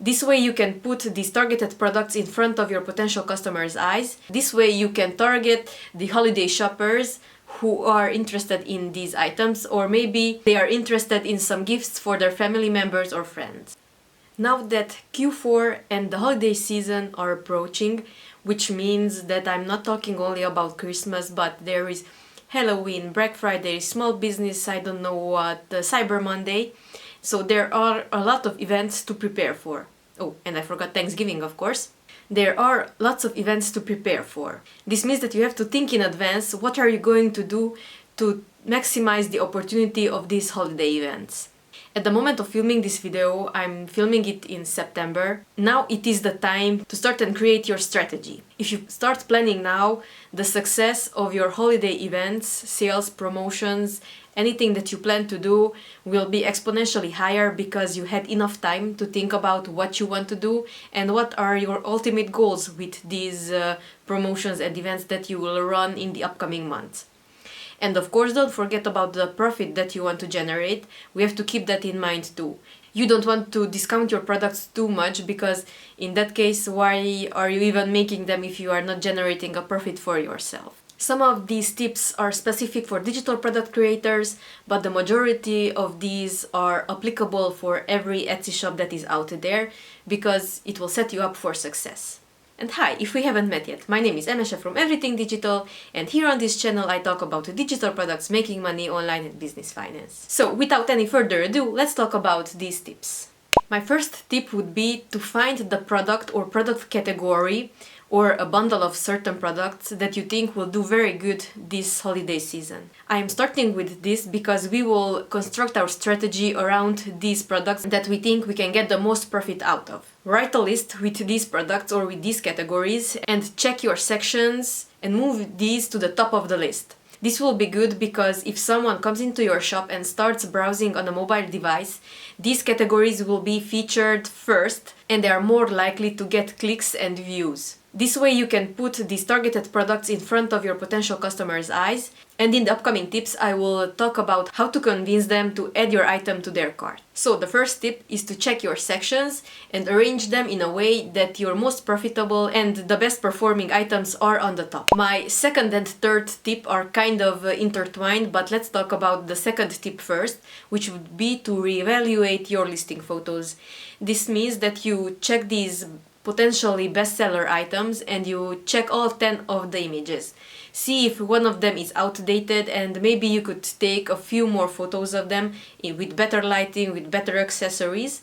This way you can put these targeted products in front of your potential customers' eyes. This way you can target the holiday shoppers who are interested in these items, or maybe they are interested in some gifts for their family members or friends. Now that Q4 and the holiday season are approaching, which means that I'm not talking only about Christmas, but there is Halloween, Black Friday, small business, I don't know what, Cyber Monday. So there are a lot of events to prepare for. Oh, and I forgot Thanksgiving, of course. There are lots of events to prepare for. This means that you have to think in advance what are you going to do to maximize the opportunity of these holiday events. At the moment of filming this video, I'm filming it in September. Now it is the time to start and create your strategy. If you start planning now, the success of your holiday events, sales, promotions, anything that you plan to do will be exponentially higher because you had enough time to think about what you want to do and what are your ultimate goals with these promotions and events that you will run in the upcoming months. And of course, don't forget about the profit that you want to generate. We have to keep that in mind too. You don't want to discount your products too much because in that case, why are you even making them if you are not generating a profit for yourself? Some of these tips are specific for digital product creators, but the majority of these are applicable for every Etsy shop that is out there because it will set you up for success. And hi, if we haven't met yet, my name is Emese from Everything Digital, and here on this channel I talk about digital products, making money online, and business finance. So without any further ado, let's talk about these tips. My first tip would be to find the product or product category or a bundle of certain products that you think will do very good this holiday season. I am starting with this because we will construct our strategy around these products that we think we can get the most profit out of. Write a list with these products or with these categories and check your sections and move these to the top of the list. This will be good because if someone comes into your shop and starts browsing on a mobile device, these categories will be featured first and they are more likely to get clicks and views. This way you can put these targeted products in front of your potential customers' eyes, and in the upcoming tips I will talk about how to convince them to add your item to their cart. So the first tip is to check your sections and arrange them in a way that your most profitable and the best performing items are on the top. My second and third tip are kind of intertwined, but let's talk about the second tip first, which would be to reevaluate your listing photos. This means that you check these potentially bestseller items and you check all 10 of the images. See if one of them is outdated and maybe you could take a few more photos of them with better lighting, with better accessories.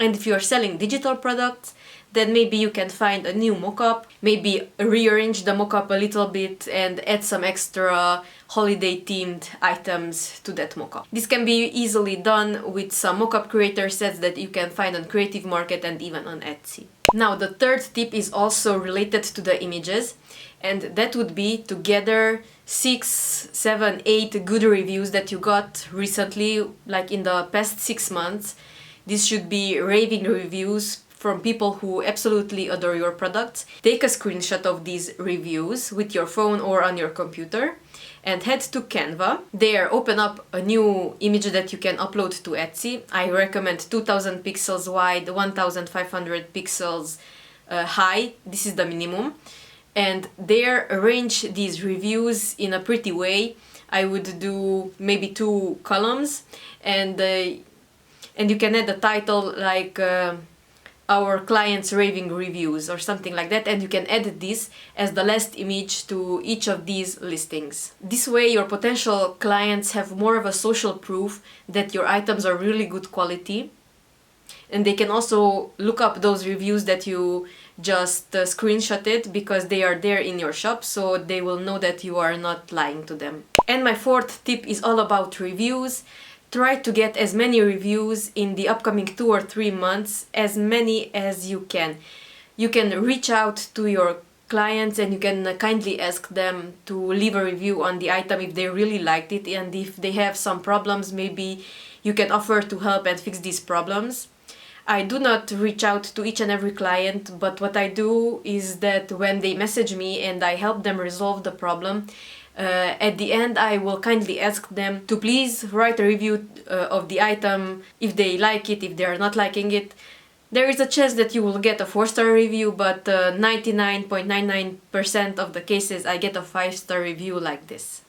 And if you are selling digital products, then maybe you can find a new mock-up, maybe rearrange the mock-up a little bit and add some extra holiday themed items to that mock-up. This can be easily done with some mock-up creator sets that you can find on Creative Market and even on Etsy. Now the third tip is also related to the images, and that would be to gather 6, 7, 8 good reviews that you got recently, like in the past 6 months. This should be raving reviews from people who absolutely adore your products. Take a screenshot of these reviews with your phone or on your computer and head to Canva. There, open up a new image that you can upload to Etsy. I recommend 2000 pixels wide, 1500 pixels high. This is the minimum. And there, arrange these reviews in a pretty way. I would do maybe 2 columns, and you can add a title like our clients raving reviews or something like that, and you can add this as the last image to each of these listings. This way your potential clients have more of a social proof that your items are really good quality, and they can also look up those reviews that you just screenshotted because they are there in your shop, so they will know that you are not lying to them. And my fourth tip is all about reviews. Try to get as many reviews in the upcoming 2 or 3 months, as many as you can. You can reach out to your clients and you can kindly ask them to leave a review on the item if they really liked it, and if they have some problems, maybe you can offer to help and fix these problems. I do not reach out to each and every client, but what I do is that when they message me and I help them resolve the problem, at the end I will kindly ask them to please write a review of the item if they like it, if they are not liking it. There is a chance that you will get a 4-star review, but 99.99% of the cases I get a 5-star review like this.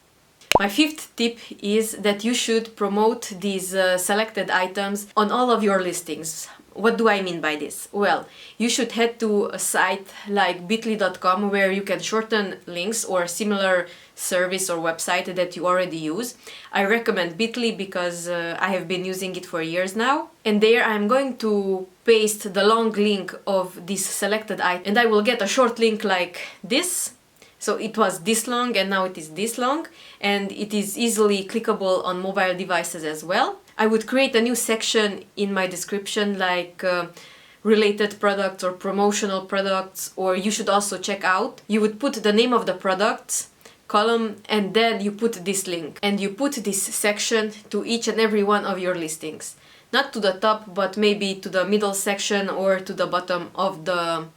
My 5th tip is that you should promote these selected items on all of your listings. What do I mean by this? Well, you should head to a site like bit.ly.com where you can shorten links or similar service or website that you already use. I recommend Bit.ly because I have been using it for years now. And there I'm going to paste the long link of this selected item and I will get a short link like this. So it was this long and now it is this long, and it is easily clickable on mobile devices as well. I would create a new section in my description like related products or promotional products, or you should also check out. You would put the name of the products column and then you put this link and you put this section to each and every one of your listings. Not to the top, but maybe to the middle section or to the bottom of the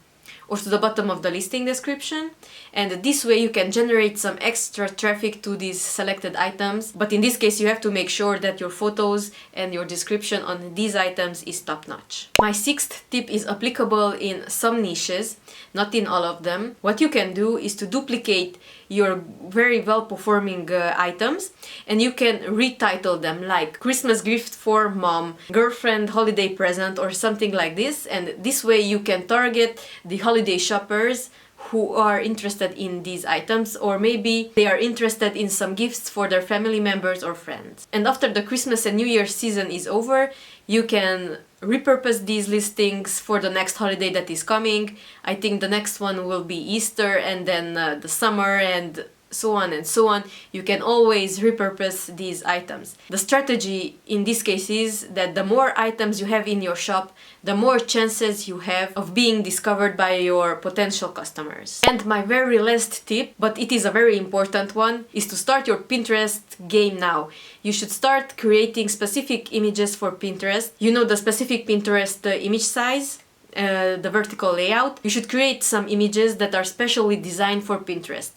listing description, and this way you can generate some extra traffic to these selected items. But in this case you have to make sure that your photos and your description on these items is top-notch. My 6th tip is applicable in some niches, not in all of them. What you can do is to duplicate your very well-performing items and you can retitle them like Christmas gift for mom, girlfriend holiday present, or something like this, and this way you can target the holiday shoppers who are interested in these items, or maybe they are interested in some gifts for their family members or friends. And after the Christmas and New Year season is over, you can repurpose these listings for the next holiday that is coming. I think the next one will be Easter, and then the summer, and so on and so on. You can always repurpose these items. The strategy in this case is that the more items you have in your shop, the more chances you have of being discovered by your potential customers. And my very last tip, but it is a very important one, is to start your Pinterest game now. You should start creating specific images for Pinterest. You know the specific Pinterest image size, the vertical layout. You should create some images that are specially designed for Pinterest.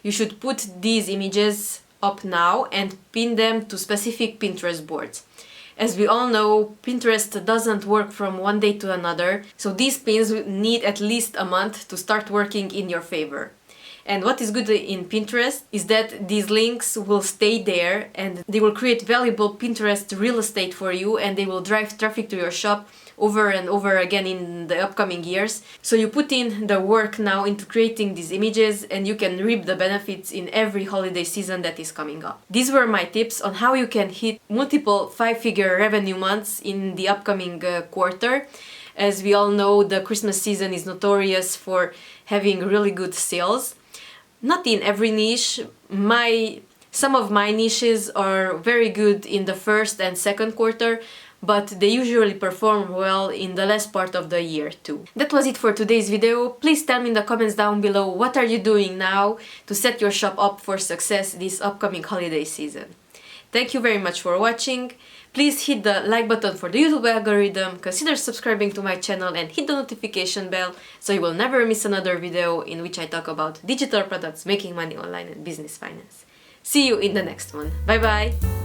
You should put these images up now and pin them to specific Pinterest boards. As we all know, Pinterest doesn't work from one day to another, so these pins need at least a month to start working in your favor. And what is good in Pinterest is that these links will stay there and they will create valuable Pinterest real estate for you, and they will drive traffic to your shop over and over again in the upcoming years. So you put in the work now into creating these images and you can reap the benefits in every holiday season that is coming up. These were my tips on how you can hit multiple 5-figure revenue months in the upcoming quarter. As we all know, the Christmas season is notorious for having really good sales. Not in every niche. Some of my niches are very good in the first and second quarter, but they usually perform well in the last part of the year too. That was it for today's video. Please tell me in the comments down below what are you doing now to set your shop up for success this upcoming holiday season. Thank you very much for watching. Please hit the like button for the YouTube algorithm, consider subscribing to my channel and hit the notification bell so you will never miss another video in which I talk about digital products, making money online and business finance. See you in the next one. Bye bye!